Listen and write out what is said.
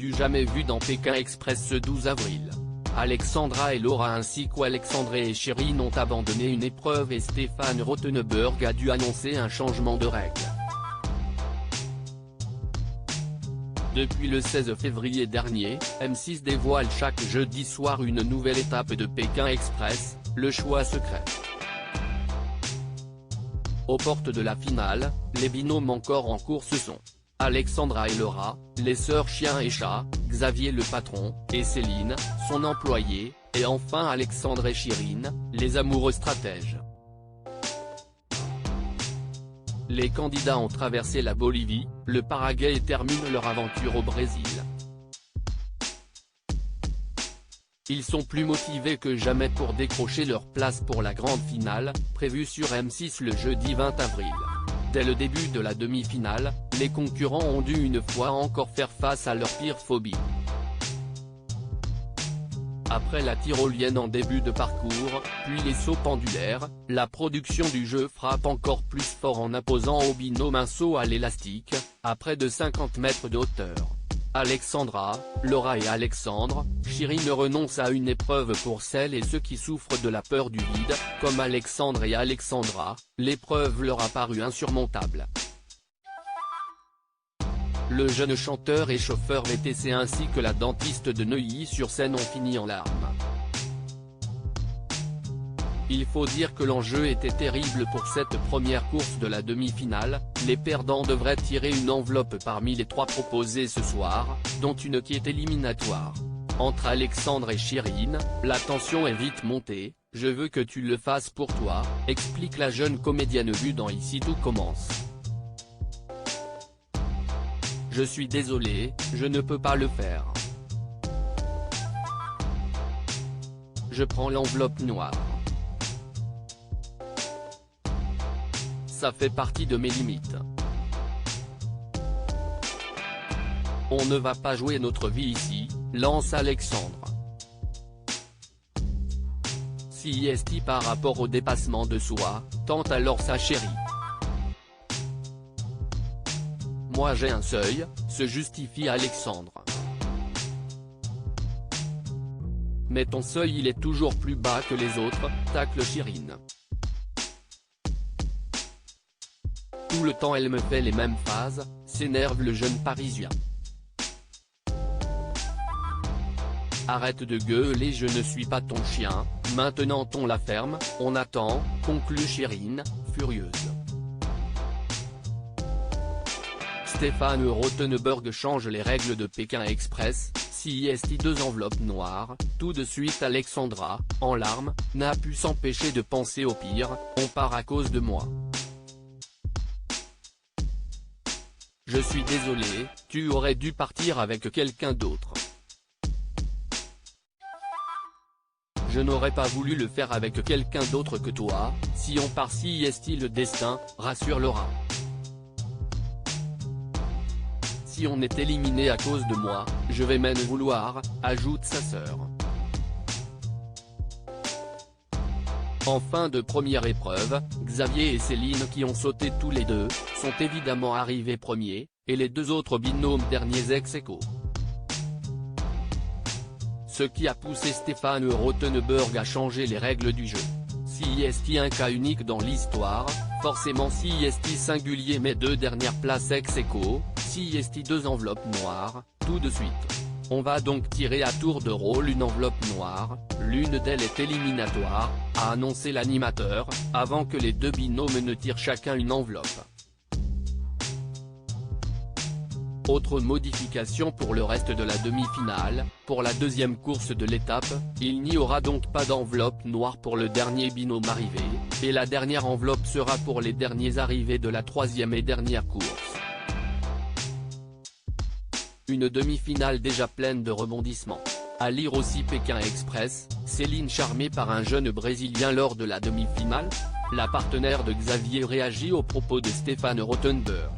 du jamais vu dans Pékin Express ce 12 avril. Alexandra et Laura ainsi qu'Alexandre et Chérine ont abandonné une épreuve et Stéphane Rothenberg a dû annoncer un changement de règle. Depuis le 16 février dernier, M6 dévoile chaque jeudi soir une nouvelle étape de Pékin Express, le choix secret. Aux portes de la finale, les binômes encore en course sont Alexandra et Laura, les sœurs chien et chat, Xavier le patron, et Céline, son employé, et enfin Alexandre et Chérine, les amoureux stratèges. Les candidats ont traversé la Bolivie, le Paraguay et terminent leur aventure au Brésil. Ils sont plus motivés que jamais pour décrocher leur place pour la grande finale, prévue sur M6 le jeudi 20 avril. Dès le début de la demi-finale, les concurrents ont dû une fois encore faire face à leur pire phobie. Après la tyrolienne en début de parcours, puis les sauts pendulaires, la production du jeu frappe encore plus fort en imposant au binôme un saut à l'élastique, à près de 50 mètres de hauteur. Alexandra, Laura et Alexandre, Chérine renoncent à une épreuve pour celles et ceux qui souffrent de la peur du vide, comme Alexandre et Alexandra, l'épreuve leur a paru insurmontable. Le jeune chanteur et chauffeur VTC ainsi que la dentiste de Neuilly-sur-Seine ont fini en larmes. Il faut dire que l'enjeu était terrible pour cette première course de la demi-finale, les perdants devraient tirer une enveloppe parmi les 3 proposées ce soir, dont une qui est éliminatoire. Entre Alexandre et Chérine, la tension est vite montée, « Je veux que tu le fasses pour toi », explique la jeune comédienne vue dans Ici tout commence. « Je suis désolée, je ne peux pas le faire. Je prends l'enveloppe noire. Ça fait partie de mes limites. On ne va pas jouer notre vie ici, lance Alexandre. CIST par rapport au dépassement de soi, tente alors sa chérie. Moi j'ai un seuil, se justifie Alexandre. Mais ton seuil il est toujours plus bas que les autres, tacle Chérine. Tout le temps elle me fait les mêmes phases, s'énerve le jeune parisien. Arrête de gueuler, je ne suis pas ton chien, maintenant on la ferme, on attend, conclut Chérine, furieuse. Stéphane Rothenberg change les règles de Pékin Express, CIST 2 enveloppes noires, tout de suite Alexandra, en larmes, n'a pu s'empêcher de penser au pire, on part à cause de moi. Je suis désolé, tu aurais dû partir avec quelqu'un d'autre. Je n'aurais pas voulu le faire avec quelqu'un d'autre que toi, si on part CIST le destin, rassure Laura. Si on est éliminé à cause de moi, je vais m'en vouloir, ajoute sa sœur. En fin de première épreuve, Xavier et Céline qui ont sauté tous les deux, sont évidemment arrivés premiers, et les 2 autres binômes derniers ex-aequo. Ce qui a poussé Stéphane Rothenberg à changer les règles du jeu. CIST un cas unique dans l'histoire, forcément CIST singulier mais 2 dernières places ex-aequo, CIST 2 enveloppes noires, tout de suite. On va donc tirer à tour de rôle une enveloppe noire, l'une d'elles est éliminatoire, a annoncé l'animateur, avant que les 2 binômes ne tirent chacun une enveloppe. Autre modification pour le reste de la demi-finale, pour la deuxième course de l'étape, il n'y aura donc pas d'enveloppe noire pour le dernier binôme arrivé, et la dernière enveloppe sera pour les derniers arrivés de la 3e et dernière course. Une demi-finale déjà pleine de rebondissements. À lire aussi Pékin Express, Céline charmée par un jeune Brésilien lors de la demi-finale. La partenaire de Xavier réagit aux propos de Stéphane Rothenberg.